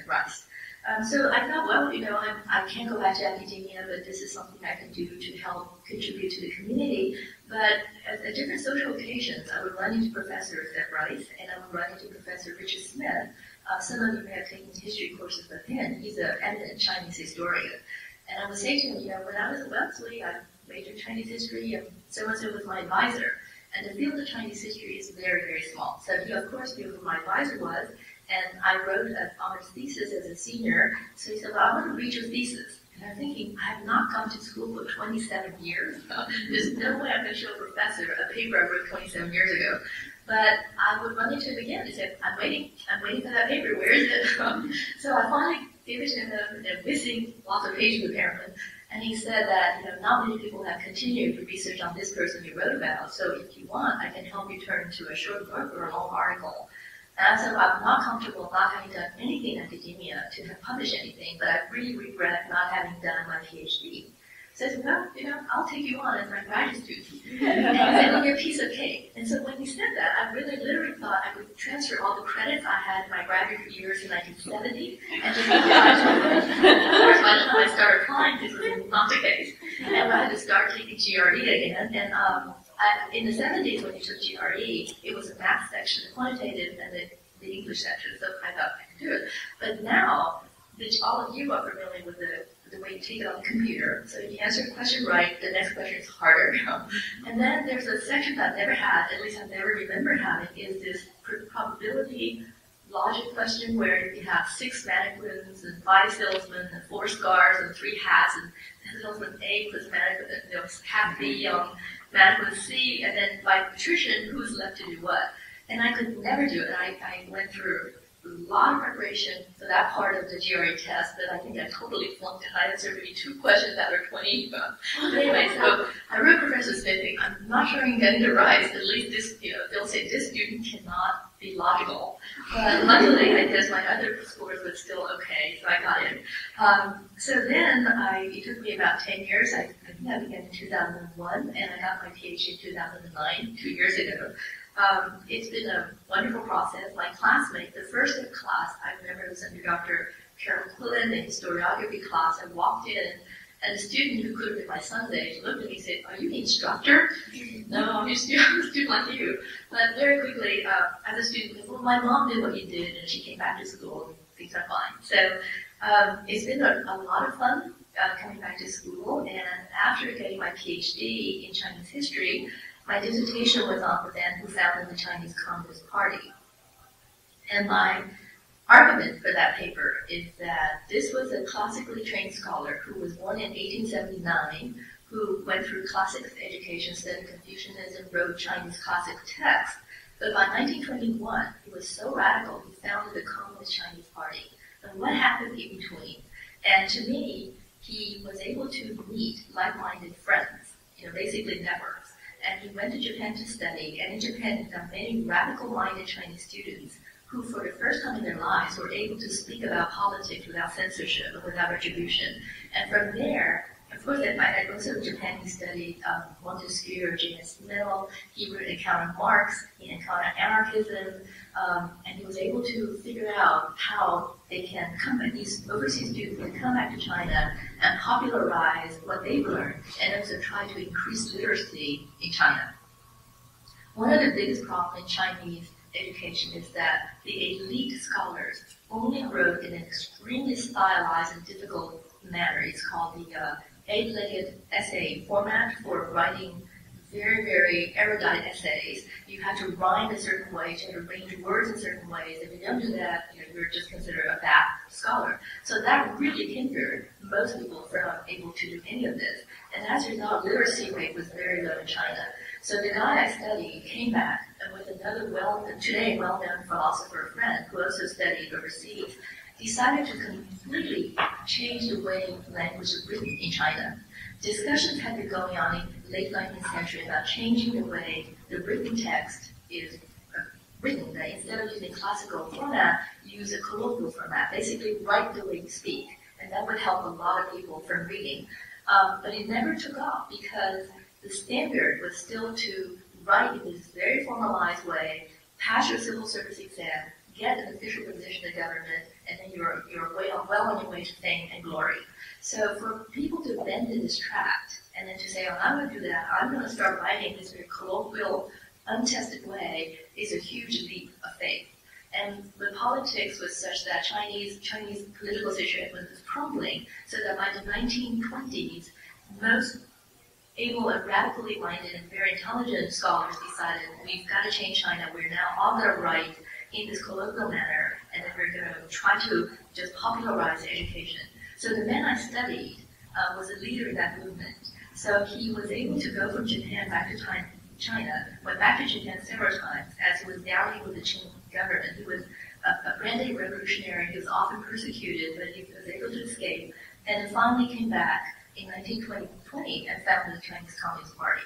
rice. So I thought, well, I can't go back to academia, but this is something I can do to help contribute to the community. But at different social occasions, I would run into professors at Rice, and I would run into Professor Richard Smith. Some of you may have taken history courses with him. He's an eminent Chinese historian. And I would say to him, when I was at Wellesley, I majored in Chinese history, and so-and-so was my advisor. And the field of Chinese history is very, very small. So he, of course, knew who my advisor was. And I wrote an honors thesis as a senior. So he said, well, I want to read your thesis. And I'm thinking, I have not gone to school for 27 years. There's no way I'm going to show a professor a paper I wrote 27 years ago. But I would run into him again and say, I'm waiting for that paper. Where is it? So I finally gave it to him, missing lots of pages apparently. And he said that, not many people have continued to research on this person you wrote about. So if you want, I can help you turn to a short book or a long article. And I said, well, I'm not comfortable not having done anything in academia to have published anything, but I really regret not having done my PhD. So I said, well, I'll take you on as my graduate student. And he said, it'll be a piece of cake. And so when he said that, I really literally thought I could transfer all the credits I had in my graduate years in 1970 and just give it to him. Of course, by the time I started applying, this was not the case. And I had to start taking GRE again. And in the 70s, when you took GRE, it was a math section, the quantitative, and the English section, so I thought I could do it. But now, all of you are familiar with the way you take it on the computer. So if you answer a question right, the next question is harder. And then there's a section that I've never had, at least I've never remembered having, is this probability logic question where you have 6 mannequins and 5 salesmen and 4 scars and 3 hats, and salesman A puts mannequin, hat B on mannequin C, and then by attrition, who's left to do what? And I could never do it. I went through a lot of preparation for that part of the GRE test, but I think I totally flunked it. I answered maybe 2 questions out of 20. But anyway, so I wrote Professor Smith thinking, I'm not sure I can get into Rice. At least this, they'll say this student cannot be logical. But luckily, I guess my other scores were still okay, so I got in. So then it took me about 10 years. I think I began in 2001, and I got my PhD in 2009, 2 years ago. It's been a wonderful process. My classmate, the first day of class, I remember it was under Dr. Carol Quillen, the historiography class. I walked in, and the student who could have been my son's age looked at me and said, are you the instructor? No, I'm just a student like you. But very quickly, as a student, well, my mom did what you did, and she came back to school, and things are fine. So it's been a lot of fun coming back to school, and after getting my PhD in Chinese history, my dissertation was on the man who founded the Chinese Communist Party. And my argument for that paper is that this was a classically trained scholar who was born in 1879, who went through classics education, studied Confucianism, wrote Chinese classic texts. But by 1921, he was so radical, he founded the Communist Chinese Party. And what happened in between? And to me, he was able to meet like-minded friends, basically networks. And he went to Japan to study, and in Japan he found many radical-minded Chinese students who, for the first time in their lives, were able to speak about politics without censorship or without retribution. And from there, of course, I also in Japan he studied Montesquieu, J.S. Mill, he encountered Marx, he encountered anarchism, and he was able to figure out how they can come back, these overseas students can come back to China and popularize what they've learned, and also try to increase literacy in China. One of the biggest problems in Chinese education is that the elite scholars only wrote in an extremely stylized and difficult manner. It's called the 8-legged essay format for writing very, very erudite essays. You have to rhyme a certain way, you have to arrange words in certain ways. If you don't do that, you're just considered a bad scholar. So that really hindered most people from able to do any of this. And as a result, literacy rate was very low in China. So the guy I studied came back, and with another today well-known philosopher friend who also studied overseas, decided to completely change the way language is written in China. Discussions had been going on in the late 19th century about changing the way the written text is written, that instead of using classical format, use a colloquial format, basically write the way you speak, and that would help a lot of people from reading. But it never took off because the standard was still to write in this very formalized way, pass your civil service exam, get an official position in the government, and then you're you're well on your way to fame and glory. So for people to bend in this tract and then to say, oh, I'm going to do that, I'm going to start writing this very colloquial, untested way, is a huge leap of faith. And the politics was such that Chinese political situation was crumbling, so that by the 1920s, most able and radically minded and very intelligent scholars decided we've got to change China. We're now on the right in this colloquial manner, and then we're going to try to just popularize education. So the man I studied was a leader in that movement. So he was able to go from Japan back to China, went back to Japan several times as he was dallying with the Qing government. He was a branded revolutionary. He was often persecuted, but he was able to escape, and then finally came back in 1920 and founded the Chinese Communist Party.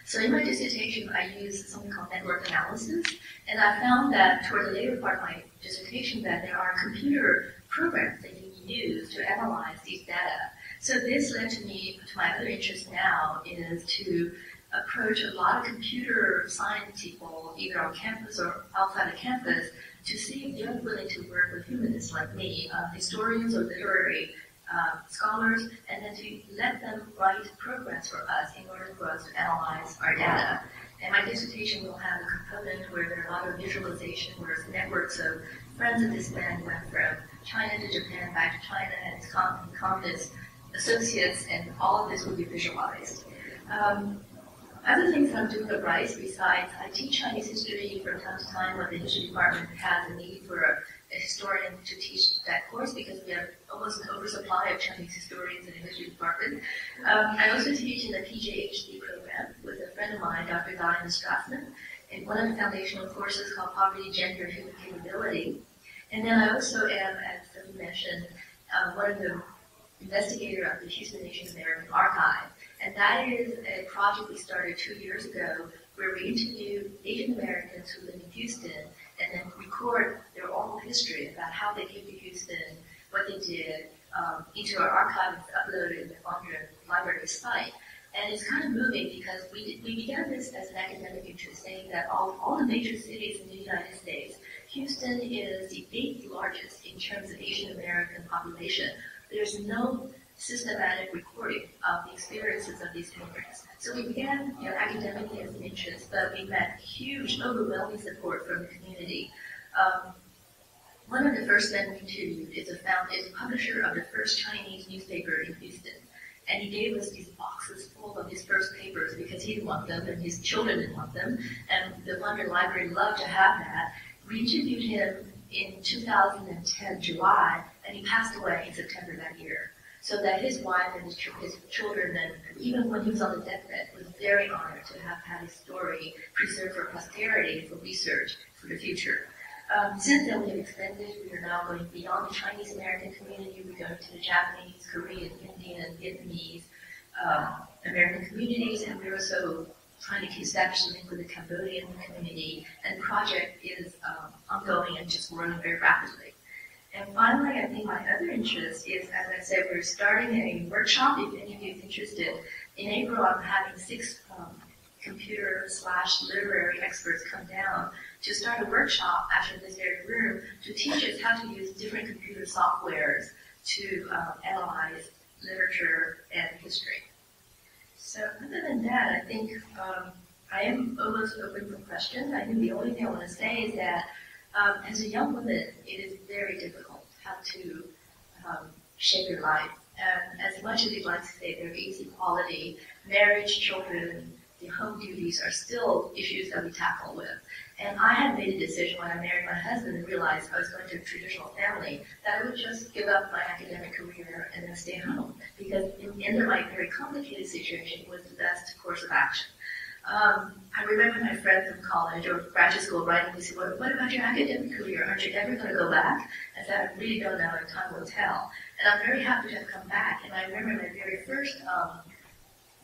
So in my dissertation, I used something called network analysis, and I found that toward the later part of my dissertation that there are computer programs that you can use to analyze these data. So this led to my other interest now is to approach a lot of computer science people, either on campus or outside of campus, to see if they're willing to work with humanists like me, historians or literary scholars, and then to let them write programs for us in order for us to analyze our data. And my dissertation will have a component where there are a lot of visualization, where it's networks of friends of this man went from China to Japan, back to China, and his communist associates, and all of this will be visualized. Other things I'm doing at Rice, besides I teach Chinese history from time to time when the history department has a need for a historian to teach that course because we have almost an oversupply of Chinese historians in the history department. I also teach in the PJHD program with a friend of mine, Dr. Diana Strassman, in one of the foundational courses called Poverty, Gender, and Human Capability. And then I also am, as Sophie mentioned, one of the investigators of the Houston Asian-American Archive. And that is a project we started 2 years ago where we interview Asian Americans who live in Houston and then record their oral history about how they came to Houston, what they did, into our archive and uploaded on your library site. And it's kind of moving because we began this as an academic interest, saying that all the major cities in the United States, Houston is the 8th largest in terms of Asian American population. There's no systematic recording of the experiences of these immigrants. So we began academically as an interest, but we met huge, overwhelming support from the community. One of the first men we interviewed is a publisher of the first Chinese newspaper in Houston. And he gave us these boxes full of his first papers because he didn't want them and his children didn't want them. And the London Library loved to have that. We interviewed him in 2010, July, and he passed away in September that year. So that his wife and his children, and even when he was on the deathbed, was very honored to have had his story preserved for posterity, for research, for the future. Since then, we have expanded. We are now going beyond the Chinese American community. We're going to the Japanese, Korean, Indian, Vietnamese American communities, and we're also trying to establish a link with the Cambodian community. And the project is ongoing and just growing very rapidly. And finally, I think my other interest is, as I said, we're starting a workshop. If any of you is interested, in April, I'm having 6 computer/literary experts come down to start a workshop actually in this very room to teach us how to use different computer softwares to analyze literature and history. So other than that, I think I am almost open for questions. I think the only thing I want to say is that as a young woman, it is very difficult how to shape your life. And as much as we'd like to say there is equality, marriage, children, the home duties are still issues that we tackle with. And I had made a decision when I married my husband and realized I was going to a traditional family that I would just give up my academic career and then stay home. Because in the end of my very complicated situation, it was the best course of action. I remember my friend from college or graduate school writing me, said, what about your academic career? Aren't you ever going to go back? I said, I really don't know, and time will tell. And I'm very happy to have come back. And I remember my very first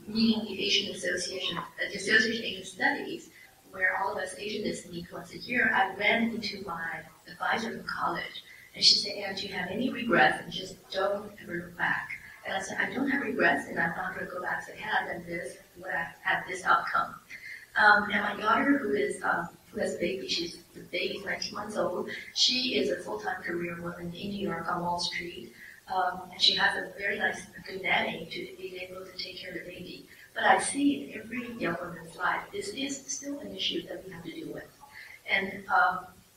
meeting the Asian Association, the Association of Asian Studies, where all of us Asianists meet once a year. I ran into my advisor from college, and she said, Anne, do you have any regrets? And just don't ever look back. And I said, I don't have regrets, and I'm not going to go back and say, had I done this, would I have this outcome? And my daughter, who is who has a baby. The baby's 19 months old. She is a full-time career woman in New York on Wall Street. And she has a very nice, good nanny to be able to take care of the baby. But I see in every young woman's life, this is still an issue that we have to deal with. And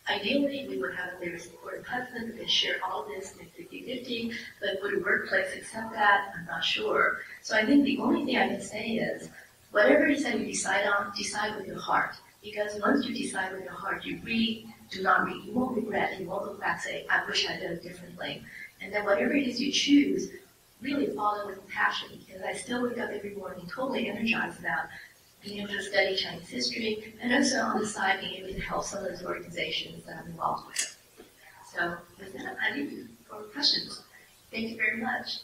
ideally, we would have a very supportive husband who can share all this in 50-50, but would a workplace accept that? I'm not sure. So I think the only thing I can say is, whatever it is that you decide on, decide with your heart. Because once you decide with your heart, you really do not you won't regret, you won't look back and say, I wish I did it differently. And then whatever it is you choose, really follow with passion. Because I still wake up every morning totally energized about being able to study Chinese history, and also on the side being able to help some of those organizations that I'm involved with. So with that, I leave you for questions. Thank you very much.